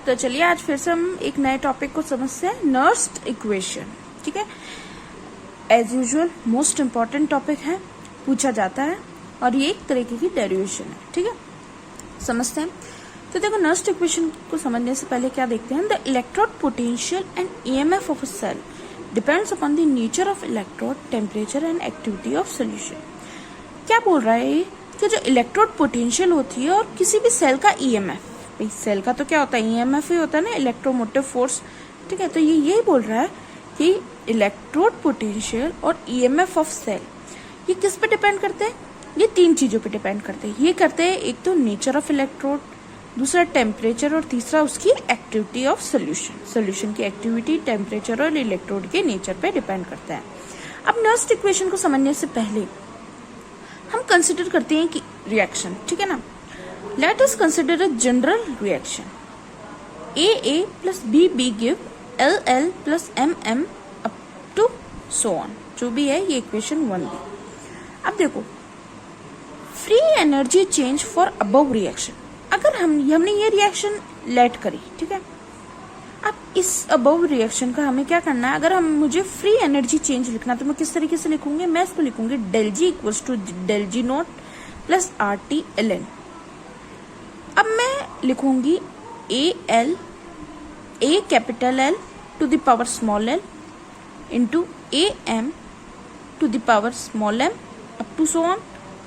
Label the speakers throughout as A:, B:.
A: तो चलिए आज फिर से हम एक नए टॉपिक को समझते हैं, नर्स्ड इक्वेशन। ठीक है, as usual most important topic है, पूछा जाता है और ये एक तरीके की डेरिवेशन है। ठीक है, समझते हैं। तो देखो, नर्स्ड इक्वेशन को समझने से पहले क्या देखते हैं, the electrode potential and EMF of a cell depends upon the nature of electrode, temperature and activity of solution. क्या बोल रहा है ये कि जो इलेक्ट्रोड पोटेंशियल होती है और किसी भी सेल का ईएमएफ, भाई सेल का तो क्या होता है, ईएमएफ ही होता है ना, इलेक्ट्रोमोटिव फोर्स। ठीक है, तो ये यही बोल रहा है कि इलेक्ट्रोड पोटेंशियल और ईएमएफ ऑफ सेल ये किस पे डिपेंड करते हैं, ये तीन चीजों पे डिपेंड करते हैं। ये करते हैं, एक तो नेचर ऑफ इलेक्ट्रोड, दूसरा टेम्परेचर और तीसरा उसकी एक्टिविटी ऑफ सोल्यूशन। सोल्यूशन की एक्टिविटी, टेम्परेचर और इलेक्ट्रोड के नेचर पे डिपेंड करता है। अब नर्स्ड इक्वेशन को समझने से पहले हम कंसिडर करते हैं कि रिएक्शन, ठीक है ना। Let us consider a general reaction, AA plus BB give LL plus MM up to so on, जो भी है ये इक्वेशन 1B। अब देखो, free energy change for above reaction, अगर हमने ये रिएक्शन लेट करी, ठीक है। अब इस अबव रिएक्शन का हमें क्या करना है, अगर मुझे फ्री एनर्जी चेंज लिखना तो मैं किस तरीके से लिखूंगी, मैं इसको लिखूंगी del G equals to del G not plus RT ln। अब मैं लिखूंगी A capital L to the power small l into AM to the power small m up to so on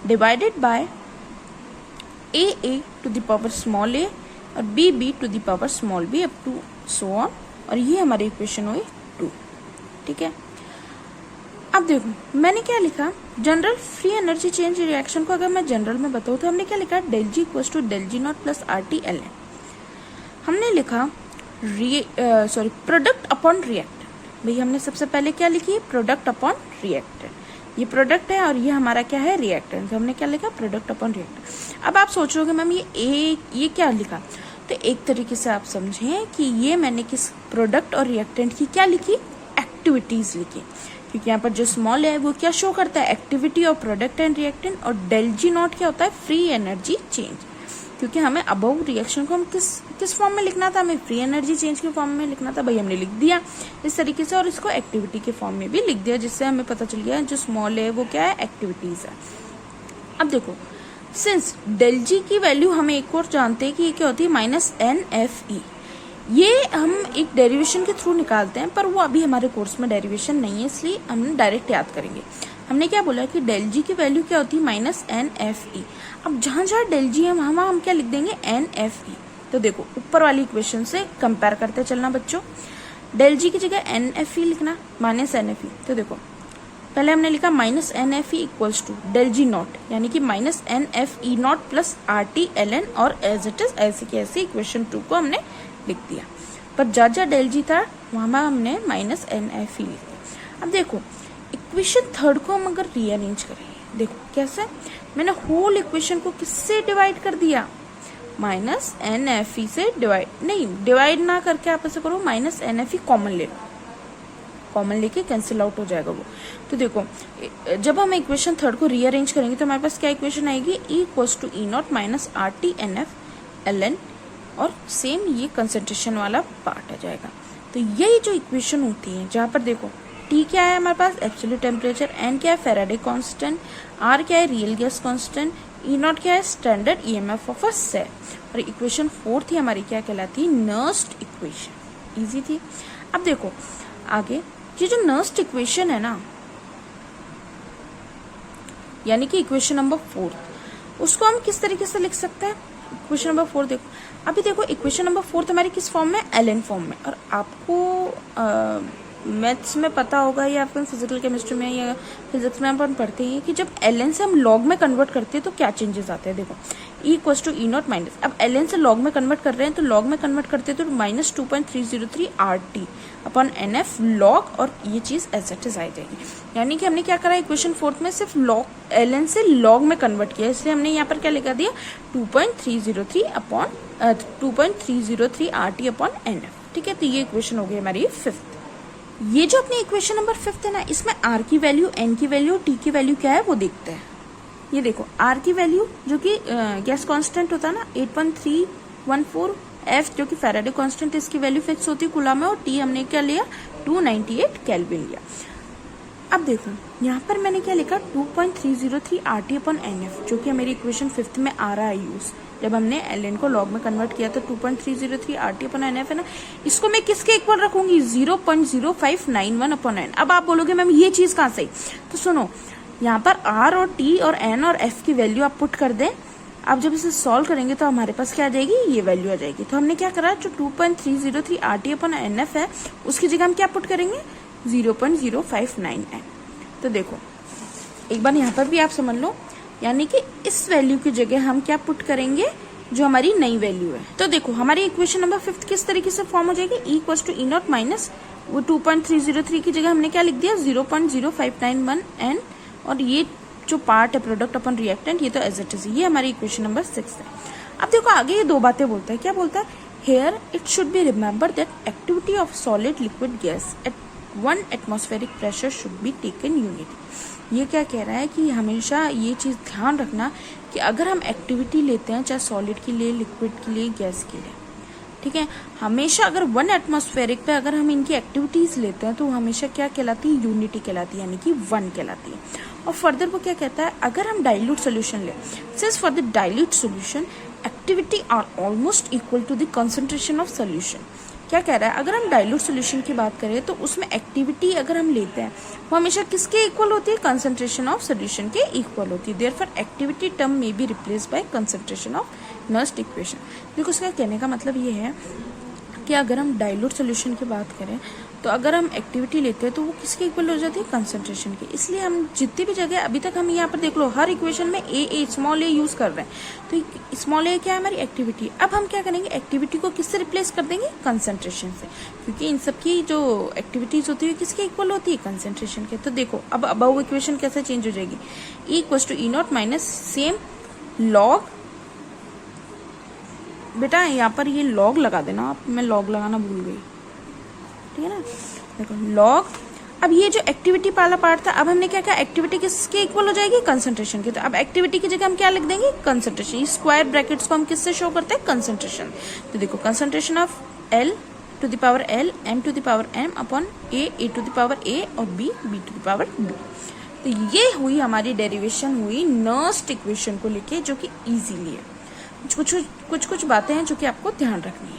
A: divided by AA to the power small a और BB to the power small b up to so on, और ये हमारी equation हुई 2। ठीक है, अब देखो मैंने क्या लिखा, general free energy change reaction को अगर मैं जनरल में बताऊँ तो हमने क्या लिखा, del G equals to del G not plus RT ln। हमने लिखा प्रोडक्ट अपॉन रिएक्टेंट। भाई हमने सबसे पहले क्या लिखी, प्रोडक्ट अपॉन रिएक्टेंट। ये प्रोडक्ट है और ये हमारा क्या है, रिएक्टेंट। तो हमने क्या लिखा, प्रोडक्ट अपॉन रिएक्टेंट। अब आप सोच रहे हो मैम ये क्या लिखा, तो एक तरीके से आप समझें कि ये मैंने किस प्रोडक्ट और रिएक्टेंट की क्या लिखी, एक्टिविटीज लिखी, क्योंकि यहाँ पर जो स्मॉल है वो क्या शो करता है, activity of product and reactant, और डेल जी नॉट क्या होता है, फ्री एनर्जी चेंज। क्योंकि हमें अबव रिएक्शन को हम किस फॉर्म में लिखना था, हमें फ्री एनर्जी चेंज के फॉर्म में लिखना था, भाई हमने लिख दिया इस तरीके से, और इसको एक्टिविटी के फॉर्म में भी लिख दिया, जिससे हमें पता चल गया जो स्मॉल है वो क्या है, एक्टिविटीज है। अब देखो, सिंस डेल जी की वैल्यू हमें एक और जानते हैं कि ये क्या होती है, -NFE। ये हम एक डेरिवेशन के थ्रू निकालते हैं, पर वो अभी हमारे कोर्स में डेरिवेशन नहीं है, इसलिए हम डायरेक्ट याद करेंगे। हमने क्या बोला कि डेल जी की वैल्यू क्या होती है, -NFE। अब जहां जहां डेल जी है वहां हम क्या लिख देंगे, NFE। तो देखो ऊपर वाली इक्वेशन से कंपेयर करते चलना बच्चों, डेल जी की जगह NFE लिखना, -NFE। तो देखो पहले हमने लिखा -NFE equals to del G not, यानी कि -NFE not plus RT ln, और एज इट इज ऐसे की ऐसे इक्वेशन 2 को हमने लिख दिया, पर जहाँ डेल जी था वहां हमने -NFE लिख दिया। अब देखो इक्वेशन 3 को हम अगर रीअरेंज करेंगे, देखो कैसे, मैंने होल इक्वेशन को किससे डिवाइड कर दिया, -NFE से डिवाइड ना करके आप ऐसे करो, -NFE कॉमन ले लो, कॉमन लेके कैंसिल आउट हो जाएगा वो। तो देखो जब हम इक्वेशन 3 को रीअरेंज करेंगे तो हमारे पास क्या इक्वेशन आएगी, E equals to E not minus RT NF ln, और सेम ये कंसंट्रेशन वाला पार्ट आ जाएगा। तो यही जो इक्वेशन होती है, जहाँ पर देखो T क्या है हमारे पास, एब्सोल्यूट टेम्परेचर, N क्या है, फैराडे कांस्टेंट, R क्या है, real gas constant, E not क्या है, standard EMF of a cell, और इक्वेशन 4 थी हमारी क्या कहलाती है, नर्स्ड इक्वेशन। इजी थी। अब देखो आगे, ये जो नर्स्ड इक्वेशन है ना, यानी कि इक्वेशन नंबर 4, उसको हम किस तरीके से लिख सकते हैं, इक्वेशन नंबर 4 देखो, अभी देखो इक्वेशन नंबर 4 हमारी किस फॉर्म में, ln फॉर्म में। और आपको मैथ्स में पता होगा या अपन फिजिकल केमिस्ट्री में या फिजिक्स में अपन पढ़ते हैं कि जब ln से हम लॉग में कन्वर्ट करते हैं तो क्या चेंजेस आते हैं। देखो E equals to E not minus, अब ln से लॉग में कन्वर्ट कर रहे हैं तो लॉग में कन्वर्ट करते हैं तो -2.303 RT अपॉन NF लॉग, और ये चीज एज इट इज आ जाएगी। यानी कि हमने क्या करा, इक्वेशन 4 में सिर्फ ln से लॉग में कन्वर्ट किया, इसलिए हमने यहाँ पर क्या लिखा दिया, 2.303 RT अपॉन NF। ठीक है, तो ये इक्वेशन हो गई हमारी 5th। ये जो अपनी इक्वेशन नंबर 5th है ना, इसमें R की वैल्यू, N की वैल्यू, T की वैल्यू क्या है वो देखते हैं। ये देखो R की वैल्यू जो कि गैस कांस्टेंट होता है ना, 8.314 एफ जो कि फैराडे कांस्टेंट, इसकी वैल्यू फिक्स होती है कूलम में, और टी हमने क्या लिया 298 केल्विन लिया। अब देखो यहाँ पर मैंने क्या लिखा 2.303 RT/NF, जो कि मेरी इक्वेशन 5th में आ रहा है यूज, जब हमने ln को log में कन्वर्ट किया तो 2.303 RT/NF है ना, इसको मैं किसके इक्वल रखूंगी 0.0591/n। अब आप बोलोगे मैम ये चीज कहाँ से, तो सुनो यहाँ पर R और T और N और F की वैल्यू आप पुट कर दें। आप जब इसे सॉल्व करेंगे तो हमारे पास क्या आ जाएगी, ये वैल्यू आ जाएगी। तो हमने क्या करा, जो 2.303 RT/NF है उसकी जगह हम क्या पुट करेंगे 0.059n। तो देखो एक बार यहाँ पर भी आप समझ लो, यानी कि इस वैल्यू की जगह हम क्या पुट करेंगे, जो हमारी नई वैल्यू है। तो देखो हमारी इक्वेशन नंबर 5 किस तरीके से फॉर्म हो जाएगी, E=E0 माइनस वो 2.303 की जगह हमने क्या लिख दिया 0.0591n, और ये जो पार्ट है प्रोडक्ट अपॉन रिएक्टेंट ये तो एज इट इज, ये हमारी इक्वेशन नंबर 6 है। अब देखो आगे ये दो बातें बोलता है, क्या बोलता है, here it should be remember that activity of solid liquid gas at 1 atmospheric pressure should be taken unit. ये क्या कह रहा है कि हमेशा ये चीज ध्यान रखना कि अगर हम एक्टिविटी लेते हैं, चाहे सॉलिड के लिए, लिक्विड के लिए, गैस के लिए, ठीक है, हमेशा अगर 1 एटमॉस्फेरिक पे अगर हम इनकी एक्टिविटीज लेते हैं तो हमेशा क्या कहलाती है, यूनिटी कहलाती है, यानी कि 1 कहलाती है। और फर्दर वो क्या कहता है, अगर हम डाइल्यूट सोल्यूशन ले, since for the dilute solution activity are almost equal to the concentration of solution. क्या कह रहा है, अगर हम डाइल्यूट सोल्यूशन की बात करें तो उसमें एक्टिविटी अगर हम लेते हैं वो हमेशा किसके इक्वल होती है, कंसंट्रेशन ऑफ सोल्यूशन के इक्वल होती है। देयरफॉर एक्टिविटी टर्म में be replaced by concentration of Nernst equation. देखो उसका कहने का मतलब ये है कि अगर हम डाइल्यूट सोल्यूशन की बात करें तो अगर हम एक्टिविटी लेते हैं तो वो किसके इक्वल हो जाती है, कंसंट्रेशन के। इसलिए हम जितनी भी जगह अभी तक हम यहाँ पर देख लो हर इक्वेशन में ए स्मॉल ए यूज कर रहे हैं, तो स्मॉल ए क्या है, हमारी एक्टिविटी। अब हम क्या करेंगे, एक्टिविटी को किससे रिप्लेस कर देंगे, कंसंट्रेशन से, क्योंकि इन सब की जो एक्टिविटीज होती है किसके इक्वल होती है, कंसंट्रेशन के। तो देखो अब अबव इक्वेशन कैसे चेंज हो जाएगी, E=E0 माइनस सेम लॉग, बेटा यहाँ पर ये लॉग लगा देना आप, मैं लॉग लगाना भूल गई, ठीक है ना। देखो लॉग, अब ये जो एक्टिविटी वाला पार्ट था, अब हमने क्या किया, एक्टिविटी किसके इक्वल हो जाएगी, कंसंट्रेशन की। तो अब एक्टिविटी की जगह हम क्या लिख देंगे, कंसंट्रेशन। इस स्क्वायर ब्रैकेट्स को हम किससे शो करते हैं, कंसंट्रेशन। तो देखो concentration of L to the power L, M to the power M upon A to the power A और B to the power B। तो ये हुई हमारी डेरिवेशन हुई नर्स्ट इक्वेशन को लेके, जो कि इजीली है। कुछ बातें हैं जो कि आपको ध्यान रखनी है।